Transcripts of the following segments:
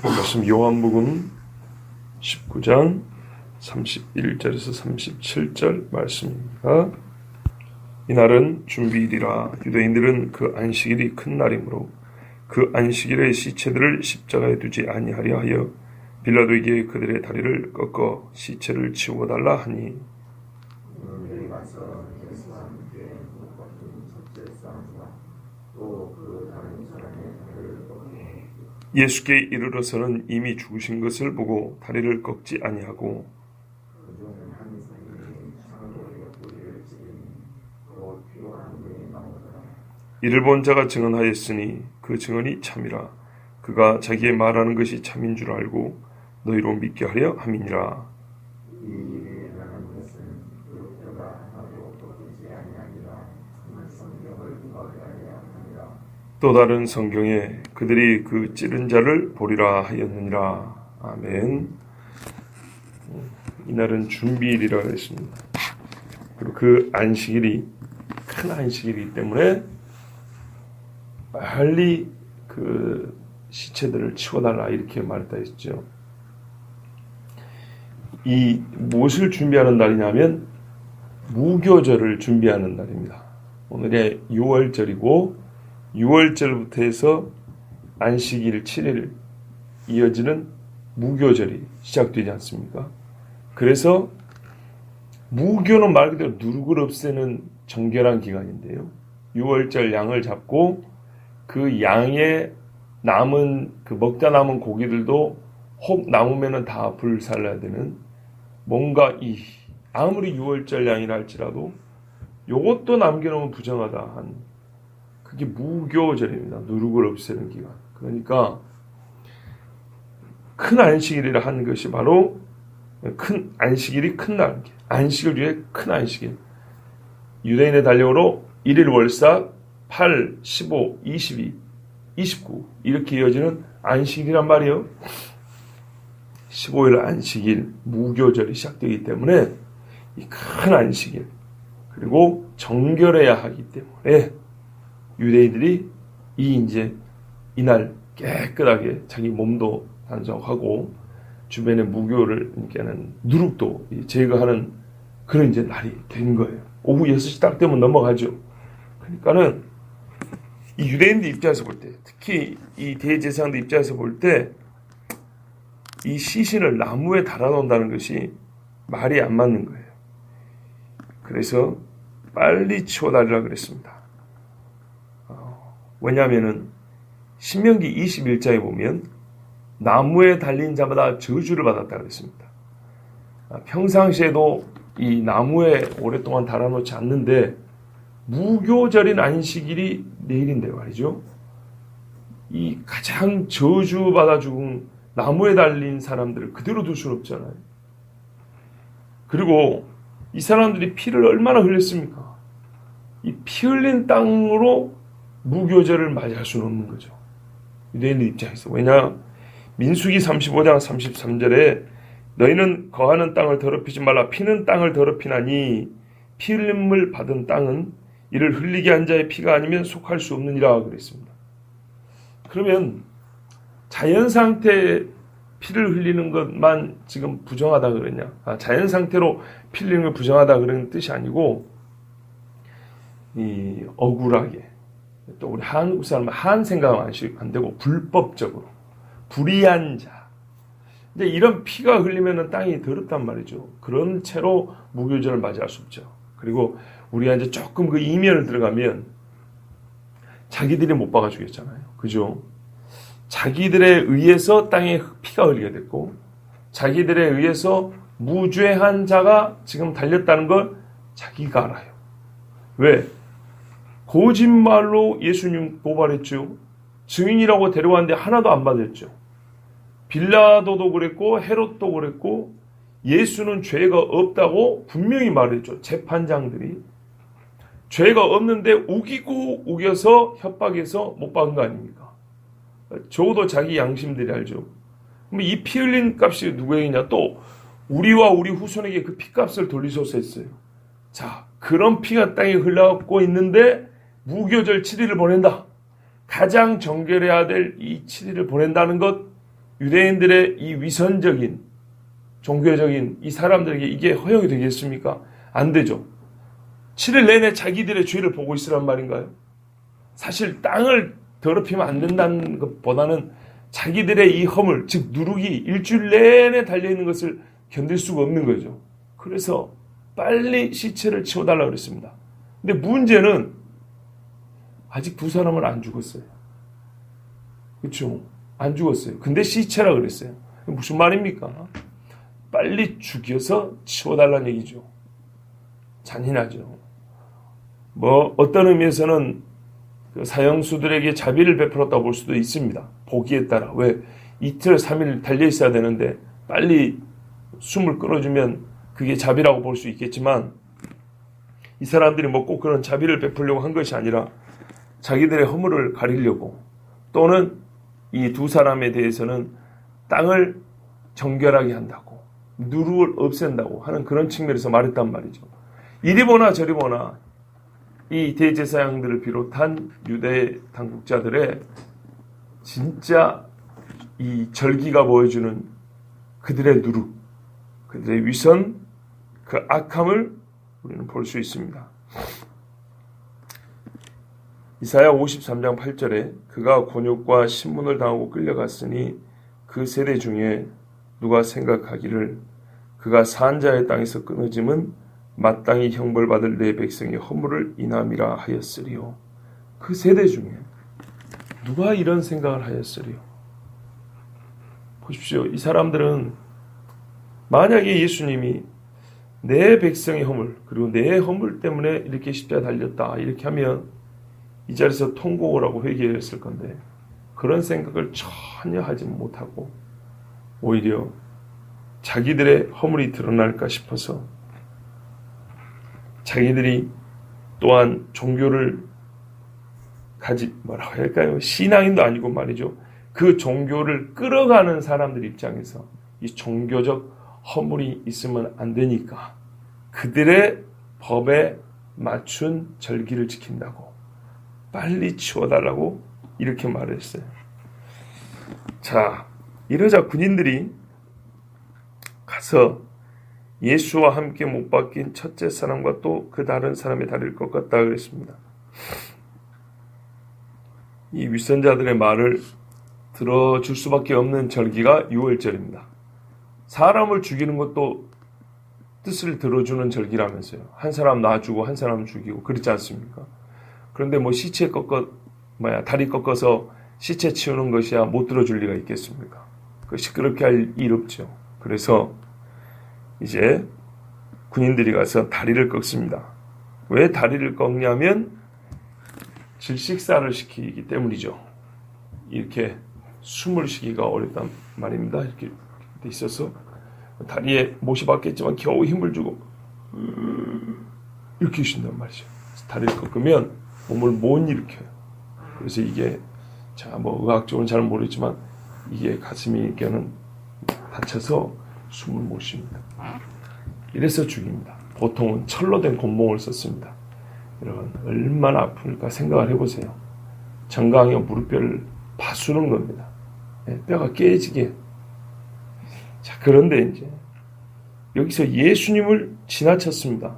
말씀 요한복음 19장 31절에서 37절 말씀입니다. 이날은 준비일이라 유대인들은 그 안식일이 큰 날이므로 그 안식일의 시체들을 십자가에 두지 아니하려 하여 빌라도에게 그들의 다리를 꺾어 시체를 치워달라 하니 예수께 이르러서는 이미 죽으신 것을 보고 다리를 꺾지 아니하고 이를 본 자가 증언하였으니 그 증언이 참이라. 그가 자기의 말하는 것이 참인 줄 알고 너희로 믿게 하려 함이니라. 또 다른 성경에 그들이 그 찌른 자를 보리라 하였느니라. 아멘. 이날은 준비일이라고 했습니다. 그리고 그 안식일이 큰 안식일이기 때문에 빨리 그 시체들을 치워달라 이렇게 말했다 했죠. 이 무엇을 준비하는 날이냐면 무교절을 준비하는 날입니다. 오늘의 6월절이고 6월절부터 해서 안식일 7일 이어지는 무교절이 시작되지 않습니까? 그래서 무교는 말 그대로 누룩을 없애는 정결한 기간인데요. 6월절 양을 잡고 그 양에 남은 그 먹다 남은 고기들도 혹 남으면은 다 불살라야 되는 뭔가 아무리 6월절 양이라 할지라도 요것도 남겨놓으면 부정하다 한 그게 무교절입니다. 누룩을 없애는 기간. 그러니까 큰 안식일이라 하는 것이 바로 큰 안식일이 큰 날. 안식일 중에 큰 안식일. 유대인의 달력으로 1일 월삭 8, 15, 22, 29 이렇게 이어지는 안식일이란 말이에요. 15일 안식일 무교절이 시작되기 때문에 이 큰 안식일 그리고 정결해야 하기 때문에 유대인들이 이날 깨끗하게 자기 몸도 단속하고 주변의 무교를 그러니까는 누룩도 제거하는 그런 이제 날이 된 거예요. 오후 6시 딱 되면 넘어가죠. 그러니까는 이 유대인들 입장에서 볼 때, 특히 이 대제사장들 입장에서 볼 때 이 시신을 나무에 달아놓는다는 것이 말이 안 맞는 거예요. 그래서 빨리 치워달라고 그랬습니다. 왜냐하면은 신명기 21장에 보면 나무에 달린 자마다 저주를 받았다고 그랬습니다. 평상시에도 이 나무에 오랫동안 달아놓지 않는데 무교절인 안식일이 내일인데 말이죠. 이 가장 저주받아 죽은 나무에 달린 사람들을 그대로 둘 수는 없잖아요. 그리고 이 사람들이 피를 얼마나 흘렸습니까? 이 피 흘린 땅으로 무교절을 맞이할 수는 없는 거죠. 유대인의 입장에서. 왜냐? 민수기 35장 33절에 너희는 거하는 땅을 더럽히지 말라. 피는 땅을 더럽히나니 피 흘림을 받은 땅은 이를 흘리게 한 자의 피가 아니면 속할 수 없느니라 그랬습니다. 그러면 자연 상태에 피를 흘리는 것만 지금 부정하다 그러냐? 자연 상태로 피 흘리는 걸 부정하다 그런 뜻이 아니고 이 억울하게 또 우리 한국 사람은 한 생각하면 안 되고 불법적으로 불의한 자 이제 이런 피가 흘리면은 땅이 더럽단 말이죠. 그런 채로 무교절을 맞이할 수 없죠. 그리고 우리가 이제 조금 그 이면을 들어가면 자기들이 못 박아 주겠잖아요. 그죠? 자기들에 의해서 땅에 피가 흘리게 됐고 자기들에 의해서 무죄한 자가 지금 달렸다는 걸 자기가 알아요. 왜? 거짓말로 예수님 고발했죠. 증인이라고 데려왔는데 하나도 안 받았죠. 빌라도도 그랬고 헤롯도 그랬고 예수는 죄가 없다고 분명히 말했죠. 재판장들이. 죄가 없는데 우기고 우겨서 협박해서 못 박은 거 아닙니까? 적어도 자기 양심들이 알죠. 그럼 이 피 흘린 값이 누구에게냐? 또 우리와 우리 후손에게 그 피값을 돌리소서 했어요. 자, 그런 피가 땅에 흘러가고 있는데 무교절 7일을 보낸다. 가장 정결해야 될 이 7일을 보낸다는 것 유대인들의 이 위선적인 종교적인 이 사람들에게 이게 허용이 되겠습니까? 안 되죠. 7일 내내 자기들의 죄를 보고 있으란 말인가요? 사실 땅을 더럽히면 안 된다는 것보다는 자기들의 이 허물, 즉 누룩이 일주일 내내 달려있는 것을 견딜 수가 없는 거죠. 그래서 빨리 시체를 치워달라고 그랬습니다. 근데 문제는 아직 두 사람은 안 죽었어요. 그렇죠? 안 죽었어요. 근데 시체라 그랬어요. 무슨 말입니까? 빨리 죽여서 치워달라는 얘기죠. 잔인하죠. 어떤 의미에서는 그 사형수들에게 자비를 베풀었다고 볼 수도 있습니다. 보기에 따라. 왜? 이틀, 3일 달려있어야 되는데 빨리 숨을 끊어주면 그게 자비라고 볼 수 있겠지만 이 사람들이 꼭 그런 자비를 베풀려고 한 것이 아니라 자기들의 허물을 가리려고 또는 이 두 사람에 대해서는 땅을 정결하게 한다고 누룩을 없앤다고 하는 그런 측면에서 말했단 말이죠. 이리 보나 저리 보나 이 대제사장들을 비롯한 유대 당국자들의 진짜 이 절기가 보여주는 그들의 누룩, 그들의 위선, 그 악함을 우리는 볼 수 있습니다. 이사야 53장 8절에 그가 곤욕과 신문을 당하고 끌려갔으니 그 세대 중에 누가 생각하기를 그가 산 자의 땅에서 끊어짐은 마땅히 형벌받을 내 백성의 허물을 인함이라 하였으리요. 그 세대 중에 누가 이런 생각을 하였으리요. 보십시오. 이 사람들은 만약에 예수님이 내 백성의 허물 그리고 내 허물 때문에 이렇게 십자가에 달렸다 이렇게 하면 이 자리에서 통곡을 하고 회개했을 건데 그런 생각을 전혀 하지 못하고 오히려 자기들의 허물이 드러날까 싶어서 자기들이 또한 종교를 뭐라고 할까요? 신앙인도 아니고 말이죠. 그 종교를 끌어가는 사람들 입장에서 이 종교적 허물이 있으면 안 되니까 그들의 법에 맞춘 절기를 지킨다고 빨리 치워달라고 이렇게 말했어요. 자, 이러자 군인들이 가서 예수와 함께 못 박힌 첫째 사람과 또 그 다른 사람의 다리를 꺾었다 그랬습니다. 이 위선자들의 말을 들어줄 수밖에 없는 절기가 유월절입니다. 사람을 죽이는 것도 뜻을 들어주는 절기라면서요. 한 사람 놔주고 한 사람 죽이고 그렇지 않습니까? 그런데 다리 꺾어서 시체 치우는 것이야 못 들어줄 리가 있겠습니까? 그 시끄럽게 할 일 없죠. 그래서 이제 군인들이 가서 다리를 꺾습니다. 왜 다리를 꺾냐면 질식사를 시키기 때문이죠. 이렇게 숨을 쉬기가 어렵단 말입니다. 이렇게 돼 있어서 다리에 못이 박혔지만 겨우 힘을 주고 이렇게 쉰단 말이죠. 다리를 꺾으면 몸을 못 일으켜요. 그래서 이게 의학적으로는 잘 모르겠지만 이게 가슴이 이렇게는 다쳐서 숨을 못 쉽니다. 이래서 죽입니다. 보통은 철로 된 곤봉을 썼습니다. 여러분 얼마나 아플까 생각을 해보세요. 정강이와 무릎뼈를 파수는 겁니다. 뼈가 깨지게. 자, 그런데 이제 여기서 예수님을 지나쳤습니다.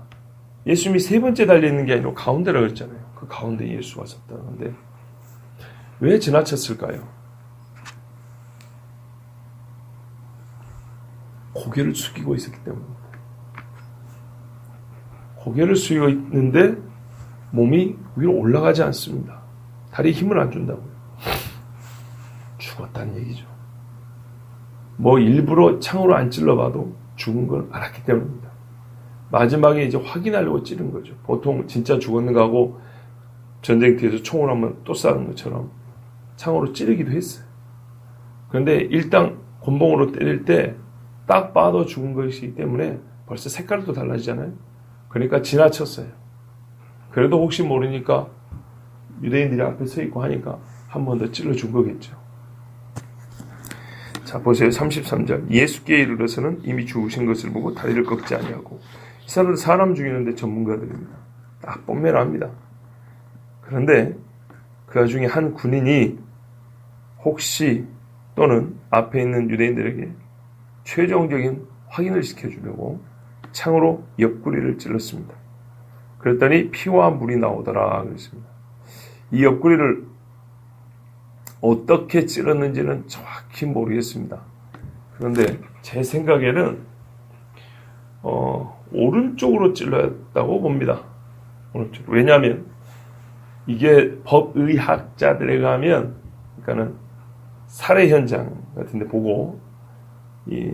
예수님이 세 번째 달려있는 게 아니라 가운데라고 했잖아요. 그 가운데 예수가 섰다는데 왜 지나쳤을까요? 고개를 숙이고 있었기 때문입니다. 고개를 숙이고 있는데 몸이 위로 올라가지 않습니다. 다리에 힘을 안 준다고요. 죽었다는 얘기죠. 일부러 창으로 안 찔러봐도 죽은 걸 알았기 때문입니다. 마지막에 이제 확인하려고 찌른 거죠. 보통 진짜 죽었는가 하고 전쟁터에서 총을 한번 또 쏴는 것처럼 창으로 찌르기도 했어요. 그런데 일단 곤봉으로 때릴 때 딱 봐도 죽은 것이기 때문에 벌써 색깔도 달라지잖아요. 그러니까 지나쳤어요. 그래도 혹시 모르니까 유대인들이 앞에 서 있고 하니까 한 번 더 찔러준 거겠죠. 자, 보세요. 33절. 예수께 이르러서는 이미 죽으신 것을 보고 다리를 꺾지 아니하고. 이 사람들 사람 죽이는데 전문가들입니다. 딱 보면 압니다. 그런데 그 중에 한 군인이 혹시 또는 앞에 있는 유대인들에게 최종적인 확인을 시켜주려고 창으로 옆구리를 찔렀습니다. 그랬더니 피와 물이 나오더라 그랬습니다. 이 옆구리를 어떻게 찔렀는지는 정확히 모르겠습니다. 그런데 제 생각에는 오른쪽으로 찔렀다고 봅니다. 오른쪽. 왜냐하면 이게 법의학자들에 가면, 그러니까는 살해 현장 같은데 보고 이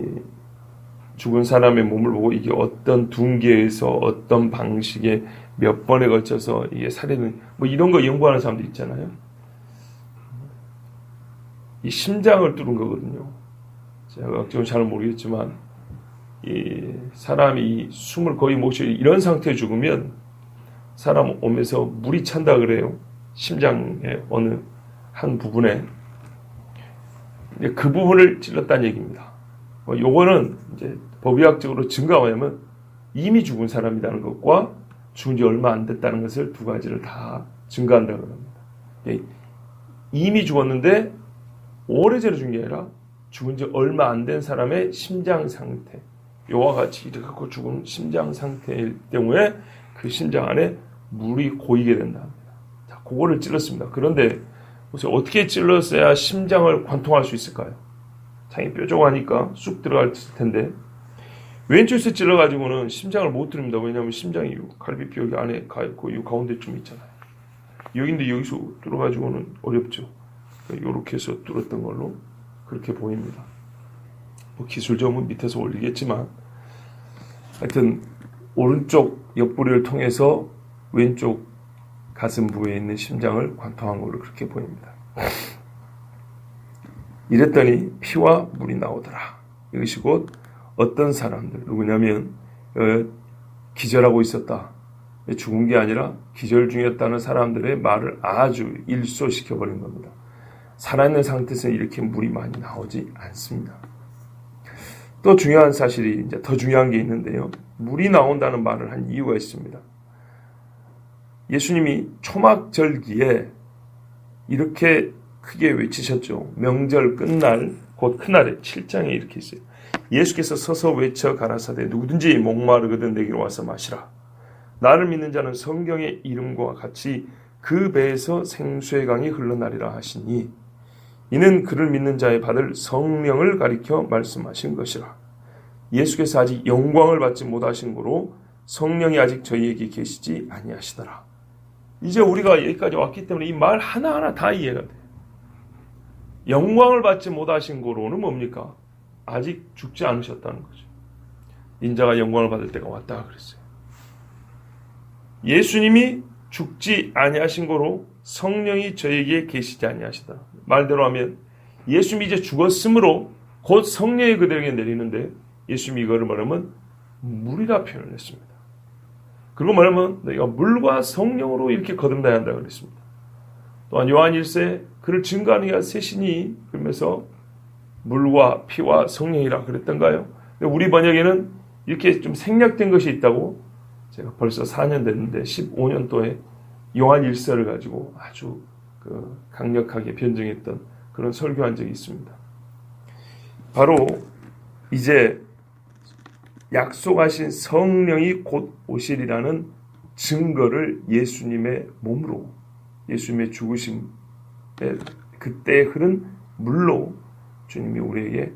죽은 사람의 몸을 보고 이게 어떤 둔기에서 어떤 방식에 몇 번에 걸쳐서 이게 살해는 뭐 이런 거 연구하는 사람도 있잖아요. 이 심장을 뚫은 거거든요. 제가 지금 잘 모르겠지만 이 사람이 숨을 거의 못 쉬어 이런 상태에 죽으면 사람 몸에서 물이 찬다 그래요. 심장의 어느 한 부분에 그 부분을 찔렀다는 얘기입니다. 요거는 이제 법의학적으로 증거가 뭐냐면 이미 죽은 사람이라는 것과 죽은 지 얼마 안 됐다는 것을 두 가지를 다 증거한다고 합니다. 이미 죽었는데 오래전에 죽은 게 아니라 죽은 지 얼마 안 된 사람의 심장 상태, 요와 같이 이렇게 갖고 죽은 심장 상태일 경우에 그 심장 안에 물이 고이게 된다. 자, 그거를 찔렀습니다. 그런데 어떻게 찔렀어야 심장을 관통할 수 있을까요? 창이 뾰족하니까 쑥 들어갈 텐데 왼쪽에서 찔러가지고는 심장을 못 뚫습니다. 왜냐하면 심장이 갈비뼈 여기 안에 가 있고 이 가운데쯤 있잖아요. 여기인데 여기서 뚫어가지고는 어렵죠. 이렇게 해서 뚫었던 걸로 그렇게 보입니다. 뭐 기술적으로 밑에서 올리겠지만 하여튼 오른쪽 옆구리를 통해서 왼쪽 가슴 부에 있는 심장을 관통한 걸로 그렇게 보입니다. 이랬더니 피와 물이 나오더라. 이것이 곧 어떤 사람들, 누구냐면 기절하고 있었다. 죽은 게 아니라 기절 중이었다는 사람들의 말을 아주 일소시켜버린 겁니다. 살아있는 상태에서 이렇게 물이 많이 나오지 않습니다. 또 중요한 사실이 이제 더 중요한 게 있는데요. 물이 나온다는 말을 한 이유가 있습니다. 예수님이 초막절기에 이렇게 크게 외치셨죠. 명절 끝날 곧 그날에 7장에 이렇게 있어요. 예수께서 서서 외쳐 가라사대 누구든지 목마르거든 내게로 와서 마시라. 나를 믿는 자는 성경의 이름과 같이 그 배에서 생수의 강이 흘러나리라 하시니 이는 그를 믿는 자의 받을 성령을 가리켜 말씀하신 것이라. 예수께서 아직 영광을 받지 못하신 고로 성령이 아직 저희에게 계시지 아니하시더라. 이제 우리가 여기까지 왔기 때문에 이 말 하나하나 다 이해가 돼요. 영광을 받지 못하신 고로는 뭡니까? 아직 죽지 않으셨다는 거죠. 인자가 영광을 받을 때가 왔다 그랬어요. 예수님이 죽지 아니하신 고로 성령이 저에게 계시지 아니하시다. 말대로 하면 예수님이 이제 죽었으므로 곧 성령이 그들에게 내리는데 예수님이 이거를 말하면 물이라 표현을 했습니다. 그리고 말하면 내가 물과 성령으로 이렇게 거듭나야 한다고 그랬습니다. 또한 요한 1세 그를 증거하는 이가 셋이니 그러면서 물과 피와 성령이라 그랬던가요? 우리 번역에는 이렇게 좀 생략된 것이 있다고 제가 벌써 4년 됐는데 15년도에 요한 1서를 가지고 아주 강력하게 변증했던 그런 설교한 적이 있습니다. 바로 이제 약속하신 성령이 곧 오시리라는 증거를 예수님의 몸으로 예수님의 죽으심에 그때 흐른 물로 주님이 우리에게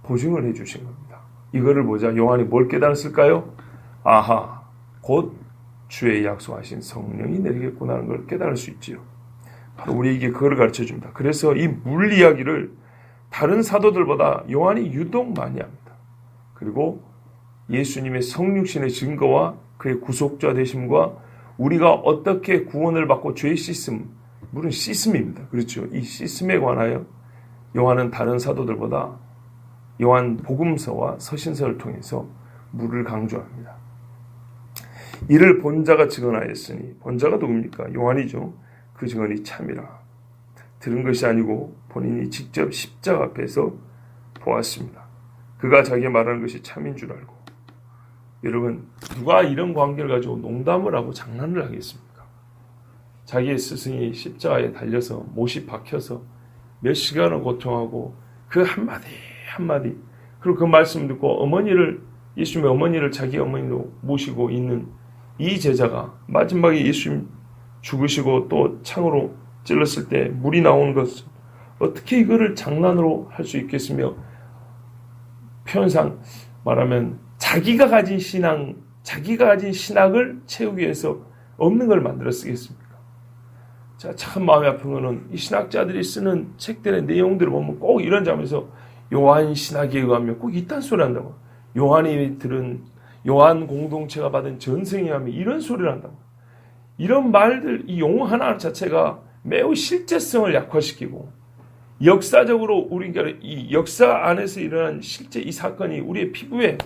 보증을 해주신 겁니다. 이거를 보자 요한이 뭘 깨달았을까요? 아하, 곧 주의 약속하신 성령이 내리겠구나 하는 걸 깨달을 수 있지요. 바로 우리에게 그걸 가르쳐줍니다. 그래서 이 물 이야기를 다른 사도들보다 요한이 유독 많이 합니다. 그리고 예수님의 성육신의 증거와 그의 구속자 되심과 우리가 어떻게 구원을 받고 죄의 씻음, 물은 씻음입니다. 그렇죠. 이 씻음에 관하여 요한은 다른 사도들보다 요한 복음서와 서신서를 통해서 물을 강조합니다. 이를 본자가 증언하였으니 본자가 누굽니까? 요한이죠. 그 증언이 참이라. 들은 것이 아니고 본인이 직접 십자가 앞에서 보았습니다. 그가 자기가 말하는 것이 참인 줄 알고. 여러분 누가 이런 관계를 가지고 농담을 하고 장난을 하겠습니까? 자기의 스승이 십자가에 달려서 못이 박혀서 몇 시간을 고통하고 그 한마디 한마디, 그리고 그 말씀 듣고 예수님의 어머니를 자기 어머니로 모시고 있는 이 제자가 마지막에 예수님 죽으시고 또 창으로 찔렀을 때 물이 나오는 것을 어떻게 이거를 장난으로 할 수 있겠으며, 표현상 말하면 자기가 가진 신학을 채우기 위해서 없는 걸 만들어 쓰겠습니까? 자, 참 마음이 아픈 거는 이 신학자들이 쓰는 책들의 내용들을 보면 꼭 이런 점에서 요한 신학에 의하면 꼭 이딴 소리 한다고. 요한이 들은, 요한 공동체가 받은 전승에 의하면 이런 소리를 한다고. 이런 말들, 이 용어 하나 자체가 매우 실제성을 약화시키고, 역사적으로 우리가 이 역사 안에서 일어난 실제 이 사건이 우리의 피부에,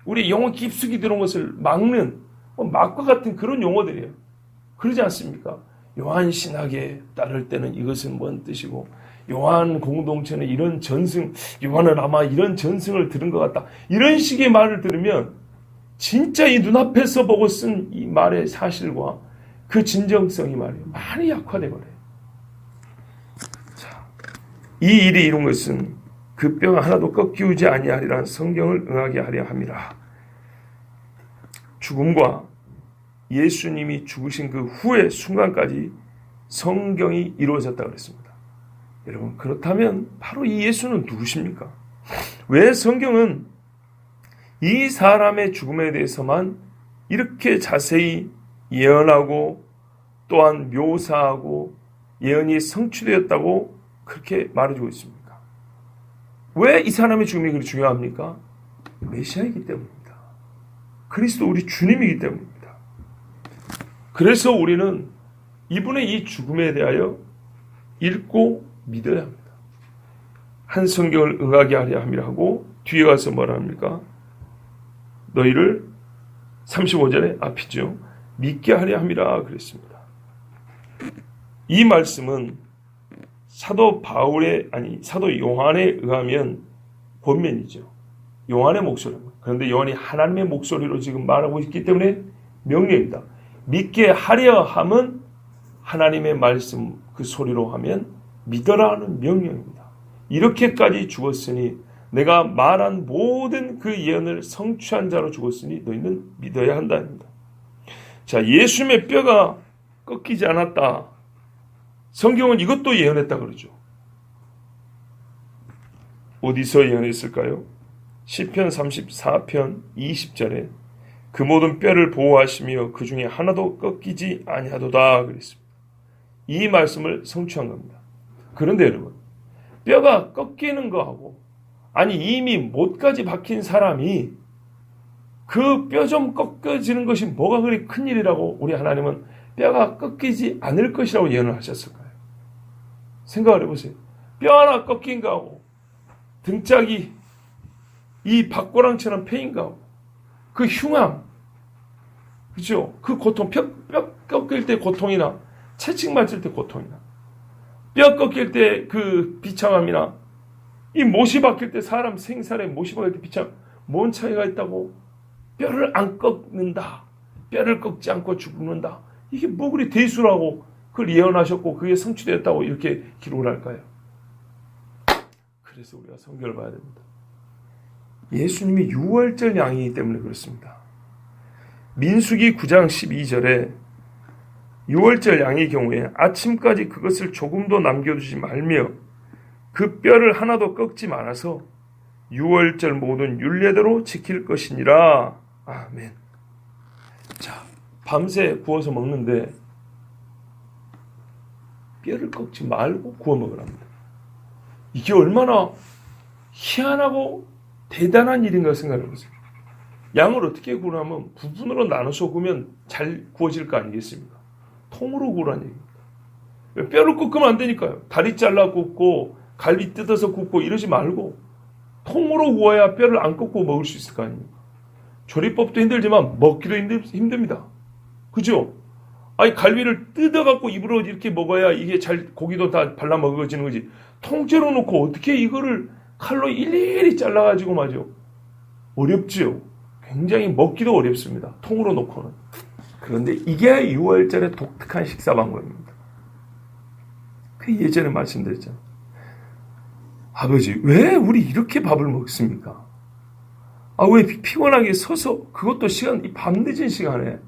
우리의 영혼 깊숙이 들어온 것을 막는 막과 같은 그런 용어들이에요. 그러지 않습니까? 요한 신학에 따를 때는 이것은 뭔 뜻이고, 요한 공동체는 이런 전승, 요한은 아마 이런 전승을 들은 것 같다, 이런 식의 말을 들으면 진짜 이 눈앞에서 보고 쓴 이 말의 사실과 그 진정성이 말이에요, 많이 약화돼 버려요. 자, 이 일이 이룬 것은 그 뼈가 하나도 꺾이우지 아니하리라는 성경을 응하게 하려 함이라. 죽음과 예수님이 죽으신 그 후의 순간까지 성경이 이루어졌다고 그랬습니다. 여러분, 그렇다면 바로 이 예수는 누구십니까? 왜 성경은 이 사람의 죽음에 대해서만 이렇게 자세히 예언하고 또한 묘사하고 예언이 성취되었다고 그렇게 말해주고 있습니까? 왜 이 사람의 죽음이 그렇게 중요합니까? 메시아이기 때문입니다. 그리스도 우리 주님이기 때문입니다. 그래서 우리는 이분의 이 죽음에 대하여 읽고 믿어야 합니다. 한 성경을 응하게 하려 함이라 하고 뒤에 가서 뭐라 합니까? 너희를 35절에 앞이죠. 믿게 하려 함이라 그랬습니다. 이 말씀은 사도 요한에 의하면 권면이죠. 요한의 목소리입니다. 그런데 요한이 하나님의 목소리로 지금 말하고 있기 때문에 명령입니다. 믿게 하려 함은 하나님의 말씀 그 소리로 하면 믿어라 하는 명령입니다. 이렇게까지 죽었으니, 내가 말한 모든 그 예언을 성취한 자로 죽었으니 너희는 믿어야 한다입니다. 자, 예수님의 뼈가 꺾이지 않았다. 성경은 이것도 예언했다 그러죠. 어디서 예언했을까요? 시편 34편 20절에 그 모든 뼈를 보호하시며 그 중에 하나도 꺾이지 아니하도다 그랬습니다. 이 말씀을 성취한 겁니다. 그런데 여러분, 뼈가 꺾이는 거하고, 아니 이미 못까지 박힌 사람이 그 뼈 좀 꺾여지는 것이 뭐가 그리 큰일이라고 우리 하나님은 뼈가 꺾이지 않을 것이라고 예언을 하셨을까요? 생각을 해보세요. 뼈 하나 꺾인 거하고 등짝이 이 박고랑처럼 패인 거하고 그 흉함, 그죠? 그 고통, 뼈 꺾일 때 고통이나 채찍 맞을 때 고통이나 뼈 꺾일 때 그 비참함이나 이 못이 박힐 때 사람 생살에 못이 박힐 때 비참, 뭔 차이가 있다고? 뼈를 안 꺾는다, 뼈를 꺾지 않고 죽는다, 이게 뭐 그리 대수라고 그걸 예언하셨고 그게 성취되었다고 이렇게 기록을 할까요? 그래서 우리가 성경을 봐야 됩니다. 예수님이 유월절 양이기 때문에 그렇습니다. 민수기 9장 12절에 유월절 양의 경우에 아침까지 그것을 조금도 남겨두지 말며 그 뼈를 하나도 꺾지 말아서 유월절 모든 율례대로 지킬 것이니라. 아멘. 자, 밤새 구워서 먹는데 뼈를 꺾지 말고 구워 먹으랍니다. 이게 얼마나 희한하고 대단한 일인가 생각해보세요. 양을 어떻게 구우냐면 부분으로 나눠서 구우면 잘 구워질 거 아니겠습니까? 통으로 구우라는 얘기입니다. 뼈를 꺾으면 안 되니까요. 다리 잘라 굽고 갈비 뜯어서 굽고 이러지 말고 통으로 구워야 뼈를 안 꺾고 먹을 수 있을 거 아닙니까? 조리법도 힘들지만 먹기도 힘듭니다. 그죠? 아니 갈비를 뜯어갖고 입으로 이렇게 먹어야 이게 잘 고기도 다 발라 먹어지는 거지. 통째로 놓고 어떻게 이거를 칼로 일일이 잘라가지고 말이죠. 어렵지요. 굉장히 먹기도 어렵습니다. 통으로 놓고는. 그런데 이게 유월절의 독특한 식사 방법입니다. 그 예전에 말씀드렸잖아요. 아버지, 왜 우리 이렇게 밥을 먹습니까? 왜 피곤하게 서서, 그것도 밤 늦은 시간에,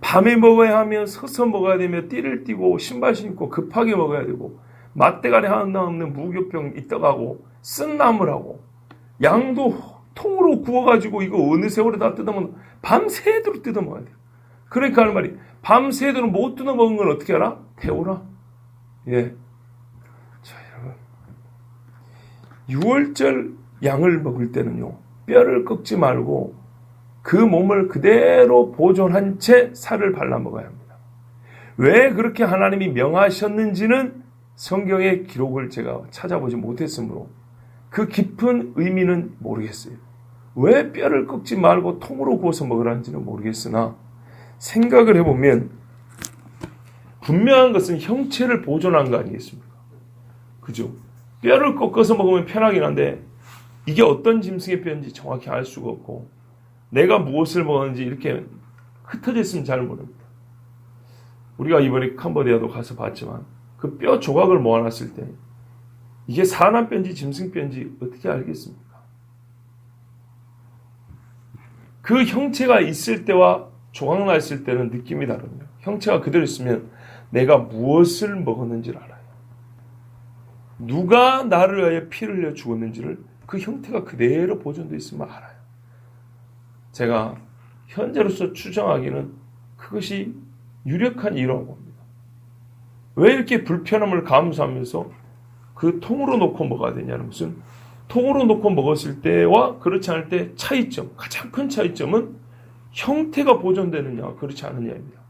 밤에 먹어야 하면 서서 먹어야 되며, 띠를 띠고, 신발 신고, 급하게 먹어야 되고, 맛대가리 하나 없는 무교병 이떡하고, 쓴 나물하고, 양도 통으로 구워가지고, 이거 어느 세월에 다 뜯어먹는, 밤새도록 뜯어먹어야 돼요. 그러니까 하는 말이, 밤새도록 못 뜯어먹은 건 어떻게 알아? 태우라. 예. 자, 여러분. 6월절 양을 먹을 때는요, 뼈를 꺾지 말고 그 몸을 그대로 보존한 채 살을 발라 먹어야 합니다. 왜 그렇게 하나님이 명하셨는지는 성경의 기록을 제가 찾아보지 못했으므로 그 깊은 의미는 모르겠어요. 왜 뼈를 꺾지 말고 통으로 구워서 먹으라는지는 모르겠으나 생각을 해보면 분명한 것은 형체를 보존한 거 아니겠습니까? 그죠? 뼈를 꺾어서 먹으면 편하긴 한데 이게 어떤 짐승의 뼈인지 정확히 알 수가 없고 내가 무엇을 먹었는지 이렇게 흩어져 있으면 잘 모릅니다. 우리가 이번에 캄보디아도 가서 봤지만 그 뼈 조각을 모아놨을 때 이게 사람 뼈인지 짐승 뼈인지 어떻게 알겠습니까? 그 형체가 있을 때와 조각 나 있을 때는 느낌이 다릅니다. 형체가 그대로 있으면 내가 무엇을 먹었는지를 알아요. 누가 나를 위하여 피를 흘려 죽었는지를 그 형태가 그대로 보존되어 있으면 알아요. 제가 현재로서 추정하기는 그것이 유력한 이유라고 봅니다. 왜 이렇게 불편함을 감수하면서 그 통으로 놓고 먹어야 되냐는 것은 통으로 놓고 먹었을 때와 그렇지 않을 때 차이점, 가장 큰 차이점은 형태가 보존되느냐 그렇지 않느냐입니다.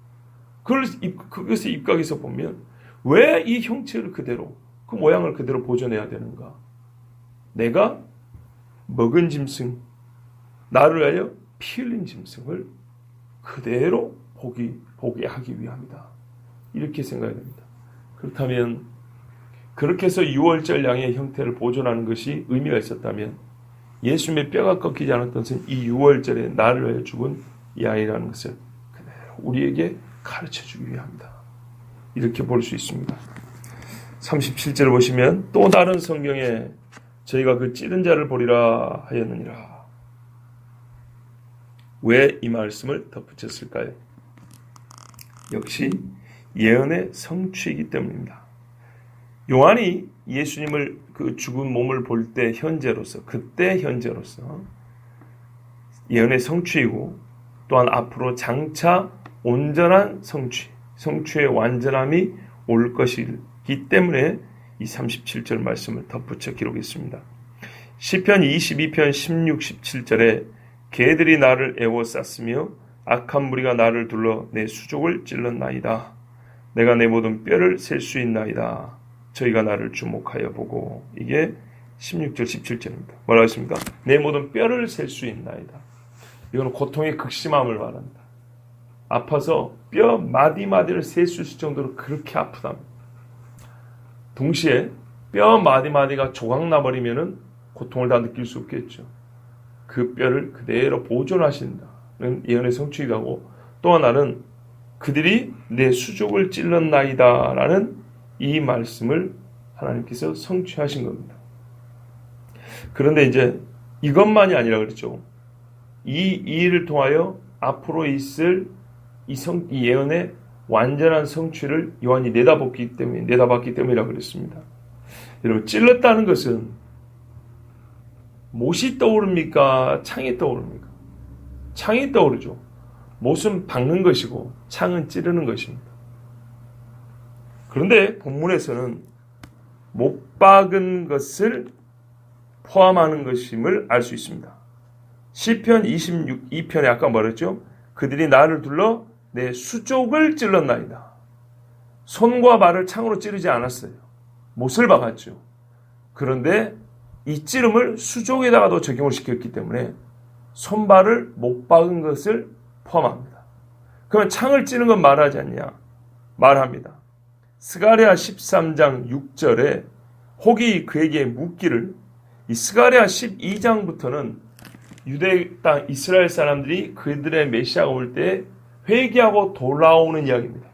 그것의 입각에서 보면 왜 이 형체를 그대로 그 모양을 그대로 보존해야 되는가? 내가 먹은 짐승, 나를 위하여 피 흘린 짐승을 그대로 보게 하기 위함이다. 이렇게 생각해야 됩니다. 그렇다면 그렇게 해서 6월절 양의 형태를 보존하는 것이 의미가 있었다면 예수님의 뼈가 꺾이지 않았던 것은 이 6월절에 나를 위하여 죽은 이 아이라는 것을 그대로 우리에게 가르쳐주기 위함이다. 이렇게 볼 수 있습니다. 37절을 보시면 또 다른 성경에 저희가 그 찌른 자를 보리라 하였느니라. 왜 이 말씀을 덧붙였을까요? 역시 예언의 성취이기 때문입니다. 요한이 예수님을 그 죽은 몸을 볼 때 현재로서 그때 현재로서 예언의 성취이고 또한 앞으로 장차 온전한 성취의 완전함이 올 것이기 때문에 이 37절 말씀을 덧붙여 기록했습니다. 시편 22편 16, 17절에 개들이 나를 애워쌌으며 악한 무리가 나를 둘러 내 수족을 찔렀나이다. 내가 내 모든 뼈를 셀 수 있나이다. 저희가 나를 주목하여 보고. 이게 16절 17절입니다. 뭐라고 했습니까? 내 모든 뼈를 셀 수 있나이다. 이거는 고통의 극심함을 말합니다. 아파서 뼈 마디마디를 셀 수 있을 정도로 그렇게 아프답니다. 동시에 뼈 마디마디가 조각나버리면 고통을 다 느낄 수 없겠죠. 그 뼈를 그대로 보존하신다는 예언의 성취이기도 하고 또 하나는 그들이 내 수족을 찔렀나이다 라는 이 말씀을 하나님께서 성취하신 겁니다. 그런데 이제 이것만이 아니라 그랬죠. 이 일을 통하여 앞으로 있을 이 예언의 완전한 성취를 요한이 내다봤기 때문이라고 그랬습니다. 여러분, 찔렀다는 것은 못이 떠오릅니까? 창이 떠오릅니까? 창이 떠오르죠. 못은 박는 것이고 창은 찌르는 것입니다. 그런데 본문에서는 못 박은 것을 포함하는 것임을 알 수 있습니다. 시편 22편에 아까 말했죠. 그들이 나를 둘러 내 수족을 찔렀나이다. 손과 발을 창으로 찌르지 않았어요. 못을 박았죠. 그런데 이 찌름을 수족에다가도 적용을 시켰기 때문에 손발을 못 박은 것을 포함합니다. 그러면 창을 찌는 건 말하지 않냐? 말합니다. 스가랴 13장 6절에 혹이 그에게 묻기를, 이 스가랴 12장부터는 유대 땅 이스라엘 사람들이 그들의 메시아가 올 때 회개하고 돌아오는 이야기입니다.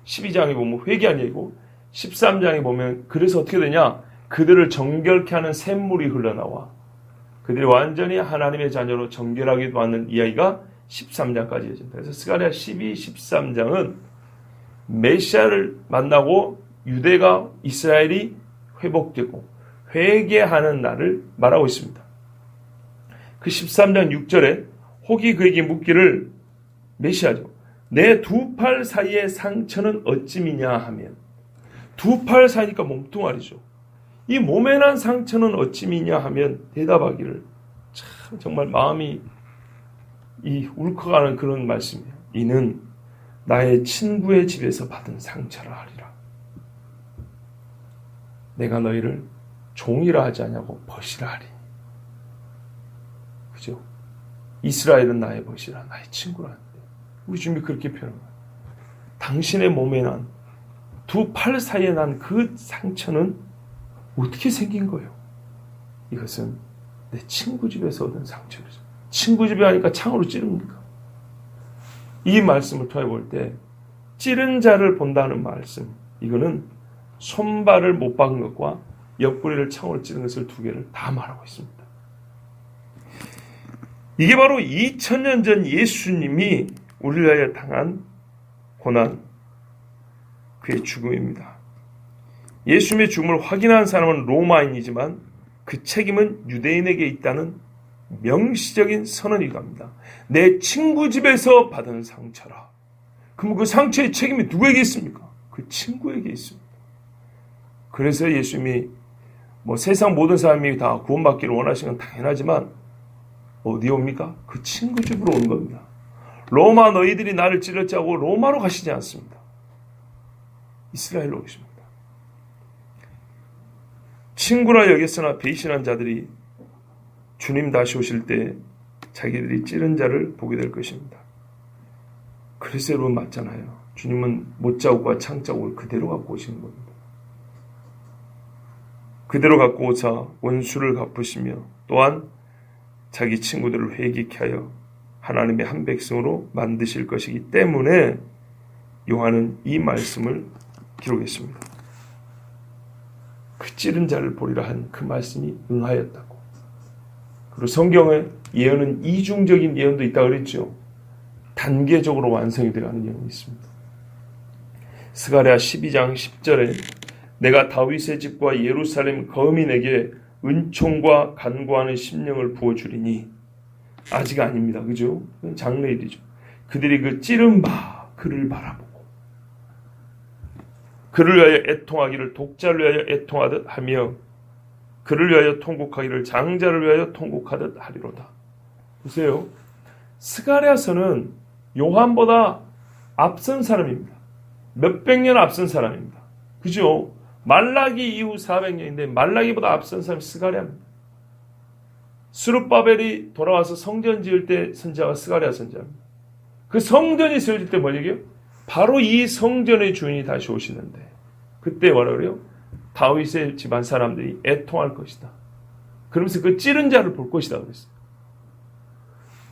12장에 보면 회개한 얘기고 13장에 보면 그래서 어떻게 되냐? 그들을 정결케 하는 샘물이 흘러나와 그들이 완전히 하나님의 자녀로 정결하게 받는 이야기가 13장까지 이어진다. 그래서 스가랴 12, 13장은 메시아를 만나고 유대가 이스라엘이 회복되고 회개하는 날을 말하고 있습니다. 그 13장 6절에 혹이 그에게 묻기를 메시아죠. 내 두 팔 사이의 상처는 어찌미냐 하면 두 팔 사이니까 몸뚱아리죠. 이 몸에 난 상처는 어찌미냐 하면 대답하기를 참 정말 마음이 울컥하는 그런 말씀이에요. 이는 나의 친구의 집에서 받은 상처라 하리라. 내가 너희를 종이라 하지 않냐고 벗이라 하리. 그죠? 이스라엘은 나의 벗이라 나의 친구라 하는데 우리 주님이 그렇게 표현합니다. 당신의 몸에 난 두 팔 사이에 난 그 상처는 어떻게 생긴 거예요? 이것은 내 친구 집에서 얻은 상처죠. 친구 집에 하니까 창으로 찌릅니까? 이 말씀을 통해 볼 때 찌른 자를 본다는 말씀, 이거는 손발을 못 박은 것과 옆구리를 창으로 찌른 것을 두 개를 다 말하고 있습니다. 이게 바로 2000년 전 예수님이 우리를 위하여 당한 고난, 그의 죽음입니다. 예수님의 죽음을 확인한 사람은 로마인이지만 그 책임은 유대인에게 있다는 명시적인 선언이기도 합니다. 내 친구 집에서 받은 상처라. 그럼 그 상처의 책임이 누구에게 있습니까? 그 친구에게 있습니다. 그래서 예수님이 세상 모든 사람이 다 구원받기를 원하시는 건 당연하지만 어디 옵니까? 그 친구 집으로 온 겁니다. 로마 너희들이 나를 찔렀지 하고 로마로 가시지 않습니다. 이스라엘로 오십니다. 친구라 여겼으나 배신한 자들이 주님 다시 오실 때 자기들이 찌른 자를 보게 될 것입니다. 그래서 여러분 맞잖아요. 주님은 못자국과 창자국을 그대로 갖고 오시는 겁니다. 그대로 갖고 오사 원수를 갚으시며 또한 자기 친구들을 회개케 하여 하나님의 한 백성으로 만드실 것이기 때문에 요한은 이 말씀을 기록했습니다. 그 찌른 자를 보리라 한 그 말씀이 응하였다고. 그리고 성경의 예언은 이중적인 예언도 있다고 그랬죠. 단계적으로 완성이 되어가는 예언이 있습니다. 스가랴 12장 10절에 내가 다윗의 집과 예루살렘 거민에게 은총과 간구하는 심령을 부어주리니 아직 아닙니다. 그죠? 장래일이죠. 그들이 그 찌른 바 그를 바라보고 그를 위하여 애통하기를 독자를 위하여 애통하듯 하며 그를 위하여 통곡하기를 장자를 위하여 통곡하듯 하리로다. 보세요. 스가랴서는 요한보다 앞선 사람입니다. 몇백 년 앞선 사람입니다. 그죠? 말라기 이후 400년인데 말라기보다 앞선 사람이 스가랴입니다. 스룹바벨이 돌아와서 성전 지을 때 선지자가 스가랴 선지자입니다. 그 성전이 세워질 때 뭘 얘기해요? 바로 이 성전의 주인이 다시 오시는데 그때 뭐라 그래요? 다윗의 집안 사람들이 애통할 것이다. 그러면서 그 찌른 자를 볼 것이다 그랬어요.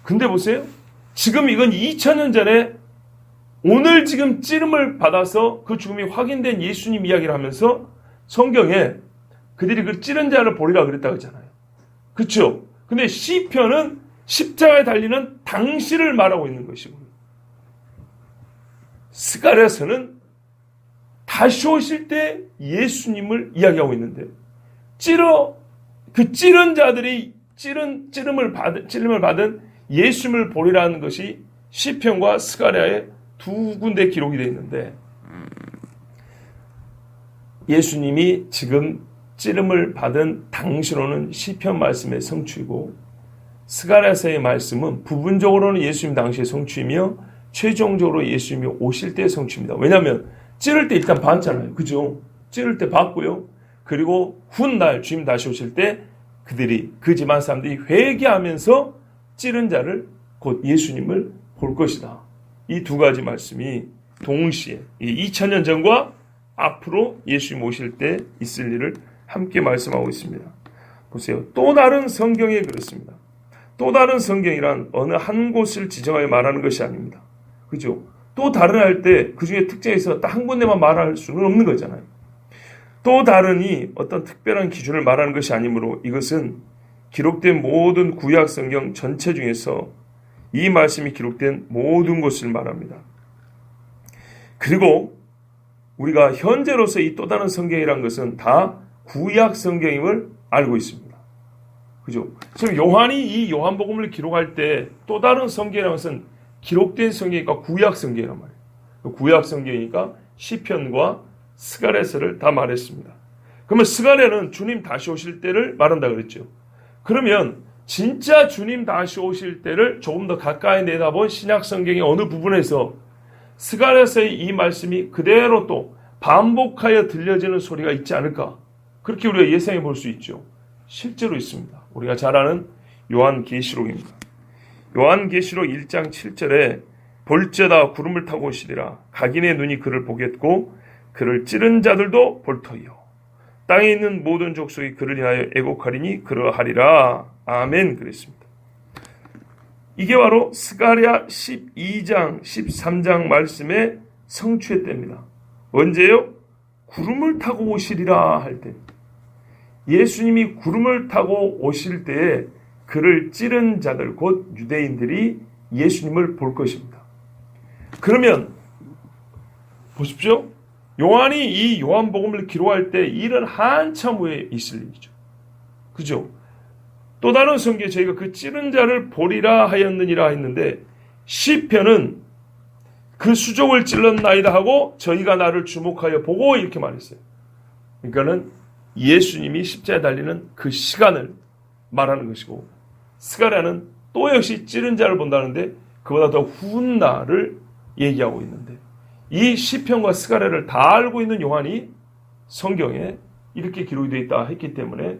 근데 보세요. 지금 이건 2000년 전에 오늘 지금 찌름을 받아서 그 죽음이 확인된 예수님 이야기를 하면서 성경에 그들이 그 찌른 자를 보리라 그랬다고 했잖아요. 그렇죠? 근데 시편은 십자가에 달리는 당시를 말하고 있는 것이고 스가랴서는 다시 오실 때 예수님을 이야기하고 있는데 그 찌른 자들이 찌름을 받은 예수님을 보리라는 것이 시편과 스가랴에 두 군데 기록이 되어 있는데 예수님이 지금 찌름을 받은 당시로는 시편 말씀의 성취이고 스가랴서의 말씀은 부분적으로는 예수님 당시의 성취이며 최종적으로 예수님이 오실 때의 성취입니다. 왜냐하면 찌를 때 일단 봤잖아요. 그죠? 찌를 때 봤고요. 그리고 훗날 주님 다시 오실 때 그들이 그 집안 사람들이 회개하면서 찌른 자를 곧 예수님을 볼 것이다. 이 두 가지 말씀이 동시에 2000년 전과 앞으로 예수님 오실 때 있을 일을 함께 말씀하고 있습니다. 보세요. 또 다른 성경에 그렇습니다. 또 다른 성경이란 어느 한 곳을 지정하여 말하는 것이 아닙니다. 그죠? 또 다른 할 때 그 중에 특정해서 딱 한 군데만 말할 수는 없는 거잖아요. 또 다르니 어떤 특별한 기준을 말하는 것이 아니므로 이것은 기록된 모든 구약 성경 전체 중에서 이 말씀이 기록된 모든 것을 말합니다. 그리고 우리가 현재로서 이 또 다른 성경이란 것은 다 구약 성경임을 알고 있습니다. 그죠? 지금 요한이 이 요한복음을 기록할 때 또 다른 성경이라는 것은 기록된 성경이니까 구약 성경이란 말이에요. 구약 성경이니까 시편과 스가랴서를 다 말했습니다. 그러면 스가랴는 주님 다시 오실 때를 말한다 그랬죠. 그러면 진짜 주님 다시 오실 때를 조금 더 가까이 내다본 신약 성경의 어느 부분에서 스가랴서의 이 말씀이 그대로 또 반복하여 들려지는 소리가 있지 않을까? 그렇게 우리가 예상해 볼 수 있죠. 실제로 있습니다. 우리가 잘 아는 요한계시록입니다. 요한계시록 1장 7절에 볼지어다 구름을 타고 오시리라. 각인의 눈이 그를 보겠고 그를 찌른 자들도 볼 터이요. 땅에 있는 모든 족속이 그를 인하여 애곡하리니 그러하리라. 아멘. 그랬습니다. 이게 바로 스가랴 12장 13장 말씀의 성취의 때입니다. 언제요? 구름을 타고 오시리라 할 때. 예수님이 구름을 타고 오실 때에 그를 찌른 자들 곧 유대인들이 예수님을 볼 것입니다. 그러면 보십시오. 요한이 이 요한복음을 기록할 때 일은 한참 후에 있을 일이죠. 그죠? 또 다른 성경에 저희가 그 찌른 자를 보리라 하였느니라 했는데 시편은 그 수족을 찔렀나이다 하고 저희가 나를 주목하여 보고 이렇게 말했어요. 그러니까는 예수님이 십자가에 달리는 그 시간을 말하는 것이고 스가랴는 또 역시 찌른 자를 본다는데 그보다 더 후운 날을 얘기하고 있는데 이 시편과 스가랴를 다 알고 있는 요한이 성경에 이렇게 기록이 되어 있다 했기 때문에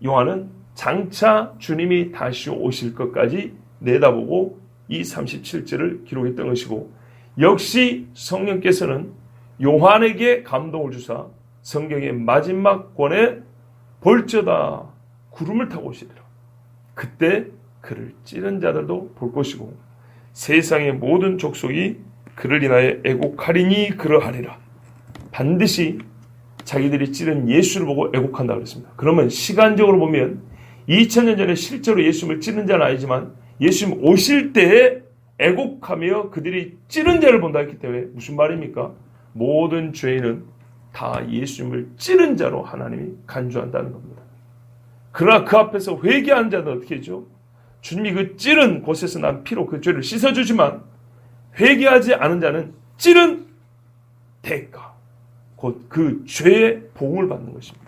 요한은 장차 주님이 다시 오실 것까지 내다보고 이 37절을 기록했던 것이고 역시 성령께서는 요한에게 감동을 주사 성경의 마지막 권에 볼지어다 구름을 타고 오시리라. 그때 그를 찌른 자들도 볼 것이고 세상의 모든 족속이 그를 인하여 애곡하리니 그러하리라. 반드시 자기들이 찌른 예수를 보고 애곡한다 그랬습니다. 그러면 시간적으로 보면 2000년 전에 실제로 예수님을 찌른 자는 아니지만 예수님 오실 때에 애곡하며 그들이 찌른 자를 본다 했기 때문에 무슨 말입니까? 모든 죄인은 다 예수님을 찌른 자로 하나님이 간주한다는 겁니다. 그러나 그 앞에서 회개하는 자는 어떻게 하죠? 주님이 그 찌른 곳에서 난 피로 그 죄를 씻어주지만 회개하지 않은 자는 찌른 대가 곧 그 죄의 보응을 받는 것입니다.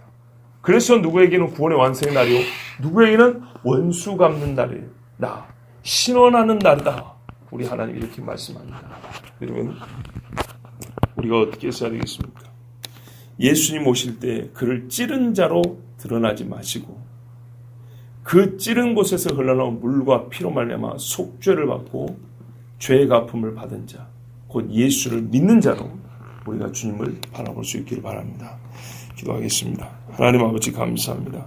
그래서 누구에게는 구원의 완성의 날이요 누구에게는 원수 갚는 날이에요. 나 신원하는 날이다. 우리 하나님이 이렇게 말씀합니다. 여러분 우리가 어떻게 했어야 되겠습니까? 예수님 오실 때 그를 찌른 자로 드러나지 마시고 그 찌른 곳에서 흘러나온 물과 피로 말미암아 속죄를 받고 죄의 갚음을 받은 자, 곧 예수를 믿는 자로 우리가 주님을 바라볼 수 있기를 바랍니다. 기도하겠습니다. 하나님 아버지 감사합니다.